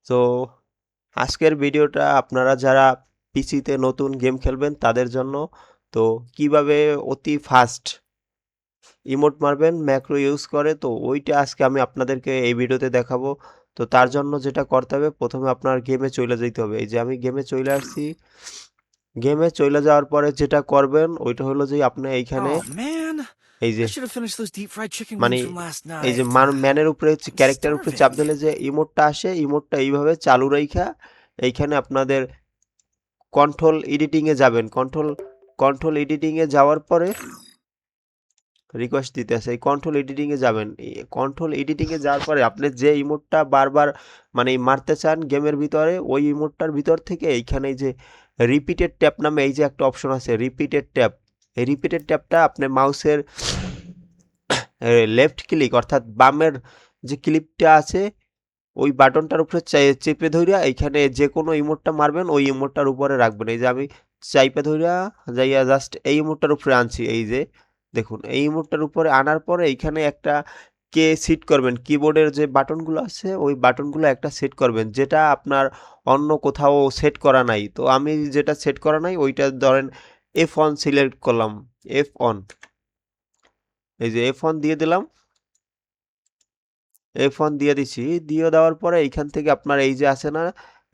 তো আজকের ভিডিওটা আপনারা যারা পিসিতে নতুন গেম খেলবেন তাদের জন্য। তো কিভাবে অতি ফাস্ট ইমোট মারবেন ম্যাক্রো ইউজ করে, তো ওইটা আজকে আমি আপনাদেরকে এই ভিডিওতে দেখাবো। তো তার জন্য যেটা করতে হবে, প্রথমে আপনার গেমে চলে যেতে হবে। এই যে আমি গেমে চলে আসছি। গেমে চলে যাওয়ার পরে যেটা করবেন ওইটা হলো যে আপনি এইখানে Oh man, এই যে I should have finished those deep fried chicken মানে wings from last এই যে night. ম্যানের উপরে I'm ক্যারেক্টারের উপরে চাপ starving. দিলে যে ইমোটটা আসে, ইমোটটা এইভাবে চালু রাইখা এইখানে আপনাদের কন্ট্রোল এডিটিং এ যাবেন। কন্ট্রোল এডিটিং এ যাওয়ার পরে রিকোয়েস্ট দিতে আছে, এই কন্ট্রোল এডিটিং এ যাবেন। কন্ট্রোল এডিটিং এ যাওয়ার পরে আপনি যে ইমোটটা বারবার মানে মারতে চান গেমের ভিতরে, ওই ইমোটটার ভিতর থেকে এইখানে এই যে রিপিটেড ট্যাপ নামে এই যে একটা অপশন আছে রিপিটেড ট্যাপ, এই রিপিটেড ট্যাপটা আপনি মাউসের লেফট ক্লিক অর্থাৎ বামের যে ক্লিপটা আছে ওই বাটনটার উপরে চেপে ধইরা এইখানে যে কোনো ইমোটটা মারবেন ওই ইমোটটার উপরে রাখবেন। এই যে আমি চাইপে ধইরা যাইয়া জাস্ট এই ইমোটটার উপরে আনছি। এই যে দেখুন এই ইমোটটার উপরে আনার পরে এইখানে একটা কে সিট করবেন, কিবোর্ডের যে বাটনগুলো আছে ওই বাটনগুলো একটা সেট করবেন যেটা আপনার অন্য কোথাও সেট করা নাই। তো আমি যেটা সেট করা নাই ওইটা ধরেন F1 সিলেক্ট করলাম, F1। এই যে F1 দিয়ে দিলাম, F1 দিয়ে দিছি। দিয়ে দেওয়ার পরে এইখান থেকে আপনার এই যে আছে না,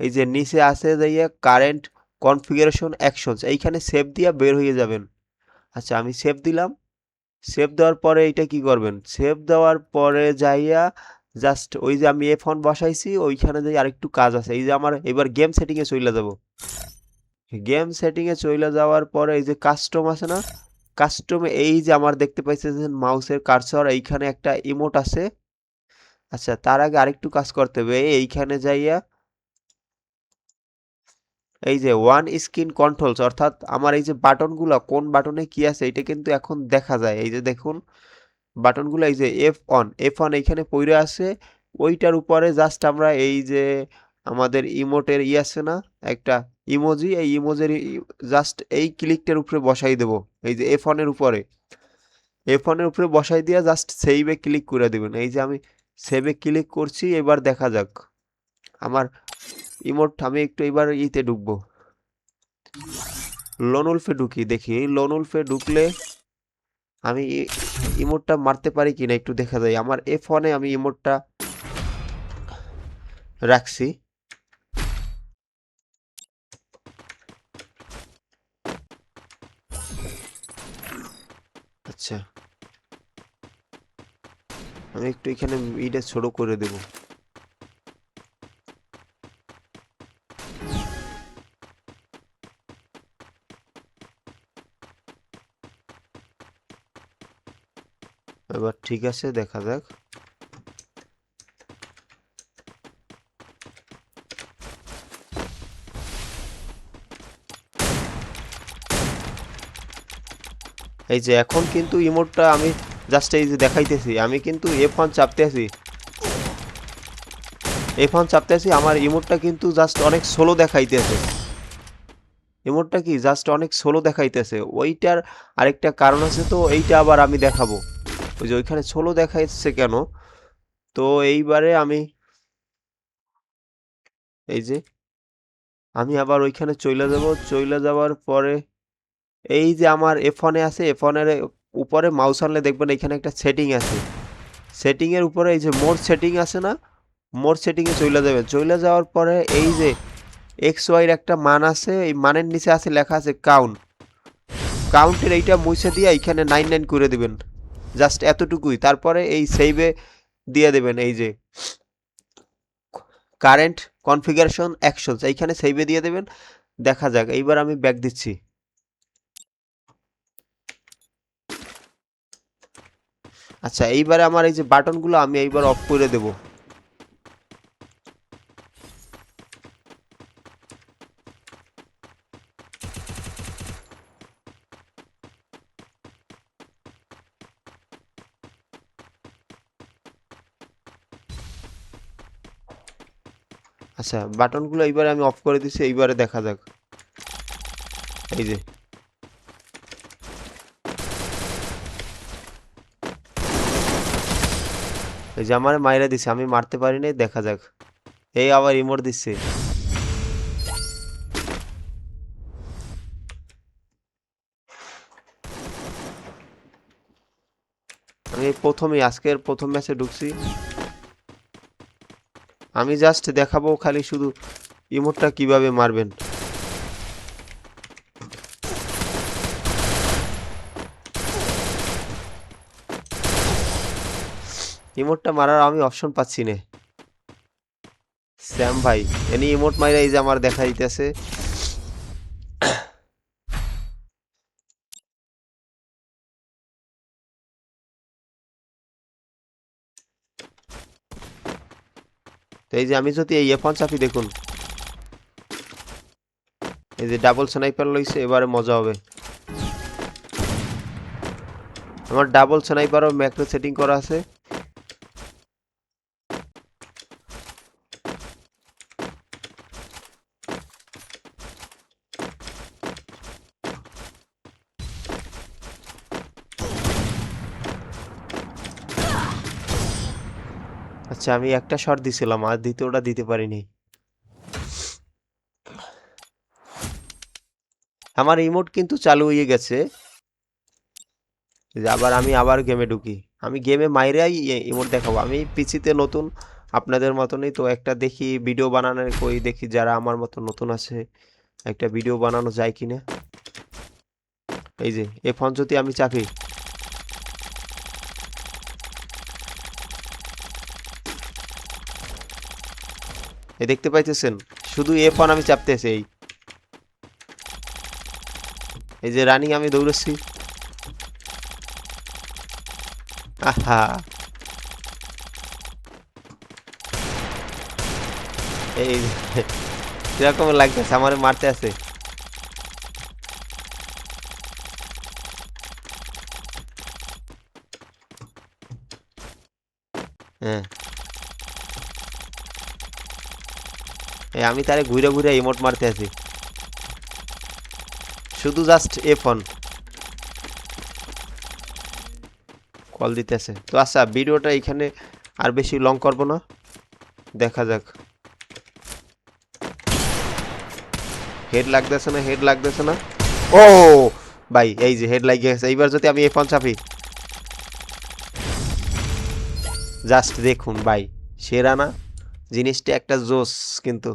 এই যে নিচে আছে যাইয়া কারেন্ট কনফিগারেশন অ্যাকশনস, এইখানে সেভ দিয়া বের হয়ে যাবেন। আচ্ছা আমি সেভ দিলাম। সেভ দেওয়ার পরে এইটা কি করবেন, সেভ দেওয়ার পরে যাইয়া জাস্ট ওই যে আমি F1 বসাইছি ওইখানে যাই আরেকটু কাজ আছে। এই যে আমার এবার গেম সেটিং এ চলে যাব। গেম সেটিং এ চলে যাওয়ার পরে এই যে কাস্টম আছে না, কাস্টমে এই যে আমার দেখতে পাইতেছেন মাউসের কার্সর, এইখানে একটা ইমোট আছে। আচ্ছা তার আগে আরেকটু কাজ করতে হবে, এইখানে যাইয়া এই যে ওয়ান স্ক্রিন কন্ট্রোলস অর্থাৎ আমার এই যে বাটনগুলো কোন বাটনে কি আছে এটা কিন্তু এখন দেখা যায়। এই যে দেখুন বাটনগুলো এই যে F1 এইখানে পইরে আছে, ওইটার উপরে জাস্ট আমরা এই যে আমাদের ইমোটের আছে না একটা ইমোজি, এই ইমোজের জাস্ট এই ক্লিকটার উপরে বসাই দেব। এই যে F1 এর উপরে, F1 এর উপরে বসাই দিয়া জাস্ট সেভে ক্লিক করে দিবেন। এই যে আমি সেভে ক্লিক করছি, এবার দেখা যাক আমার ইমোট। আমি একটু এবার ইতে ঢুকবো, লোন উলফে ঢুকি, দেখি লোন উলফে ঢুকলে আমি ইমোটটা মারতে পারি কিনা একটু দেখা যায়। আমার F1 এ আমি ইমোটটা রাখছি। আচ্ছা আমি একটু এখানে ইটা ছোট করে দেব। এবার ঠিক আছে, দেখা যাক। এই যে এখন কিন্তু ইমোটটা আমি জাস্ট এই যে দেখাইতেছি, আমি কিন্তু F1 চাপতে আছি, F1 চাপতে আছি, আমার ইমোটটা কিন্তু জাস্ট অনেক স্লো দেখাইতেছে। ইমোটটা কি জাস্ট অনেক স্লো দেখাইতেছে, ওইটার আরেকটা কারণ আছে, তো এইটা আবার আমি দেখাবো। ওই যে ওইখানে স্লো দেখাইছে কেন, তো এইবারে আমি এই যে আমি আবার ওইখানে চইলা যাব। চইলা যাওয়ার পরে এই যে আমার F1 এ আছে, F1 এর উপরে মাউস আনলে দেখবেন এখানে একটা সেটিং আছে। সেটিং এর উপরে এই যে মোর সেটিং আছে না, মোর সেটিং এ চইলা যাবেন। চইলা যাওয়ার পরে এই যে এক্স ওয়াই এর একটা মান আছে, এই মানের নিচে আছে লেখা আছে কাউন্ট। কাউন্টের এইটা মুছে দিয়ে এখানে 99 করে দিবেন, জাস্ট এতটুকুই। তারপরে এই সেভে দিয়ে দেবেন এই যে কারেন্ট কনফিগারেশন অ্যাকশনস, এইখানে সেভে দিয়ে দেবেন। দেখা যাক, এইবার আমি ব্যাক দিচ্ছি। আচ্ছা এইবারে আমার এই যে বাটনগুলো আমি এইবার অফ করে দেব। আচ্ছা বাটনগুলো এইবারে আমি অফ করে দিছি, এইবারে দেখা যাক। এই যে এই যে আমার মাইরা দিছে, আমি মারতে পারি নাই, দেখা যাক। এই আবার ইমোট দিচ্ছে। আমি আজকের প্রথম ম্যাচে ঢুকছি। আমি জাস্ট দেখাবো খালি শুধু ইমোটটা কিভাবে মারবেন। ইমোটটা মারার আমি অপশন পাচ্ছি না। স্যাম ভাই এনি ইমোট মাইরা এই যে আমার দেখা দিতেছে। তো এই যে আমি যদি এই F1 চাপি দেখুন, এই যে ডাবল স্নাইপার লইছে, এবারে মজা হবে। আমার ডাবল স্নাইপারও ম্যাক্রো সেটিং করা আছে। আচ্ছা আমি একটা শট দিছিলাম, আর দ্বিতীয়টা দিতে পারিনি। আমার ইমোট কিন্তু চালু হয়ে গেছে। এই যে আমি আবার গেমে ঢুকি। আমি গেমে মাইরাই ইমোট দেখাবো। আমি পিসিতে নতুন, আপনাদের মতনই তো একটা দেখি ভিডিও বানানোর কই, দেখি যারা আমার মতো নতুন আছে একটা ভিডিও বানানো যায় কিনা। এই যে F1 যদি আমি চাপি, এই দেখতে পাইতেছেন শুধু F1 আমি চাপতেছি। এই যে রানিং আমি দৌড়াচ্ছি। আহা, এই কিরকম লাগতেছে, আমার মারতে আছে। হ্যাঁ, এই আমি তারে ঘুরে ঘুরে ইমোট মারতে আছি, শুধু জাস্ট F1 কল দিতেছে। তো আচ্ছা ভিডিওটা এখানে আর বেশি লং করব না, দেখা যাক। হেড লাগতেছে না, হেড লাগতেছে না। ও ভাই এই যে হেড লাগিয়ে গেছে। এইবার যদি আমি F1 চাপি, জাস্ট দেখুন ভাই, সেরা না জিনিসটা, একটা জোস কিন্তু।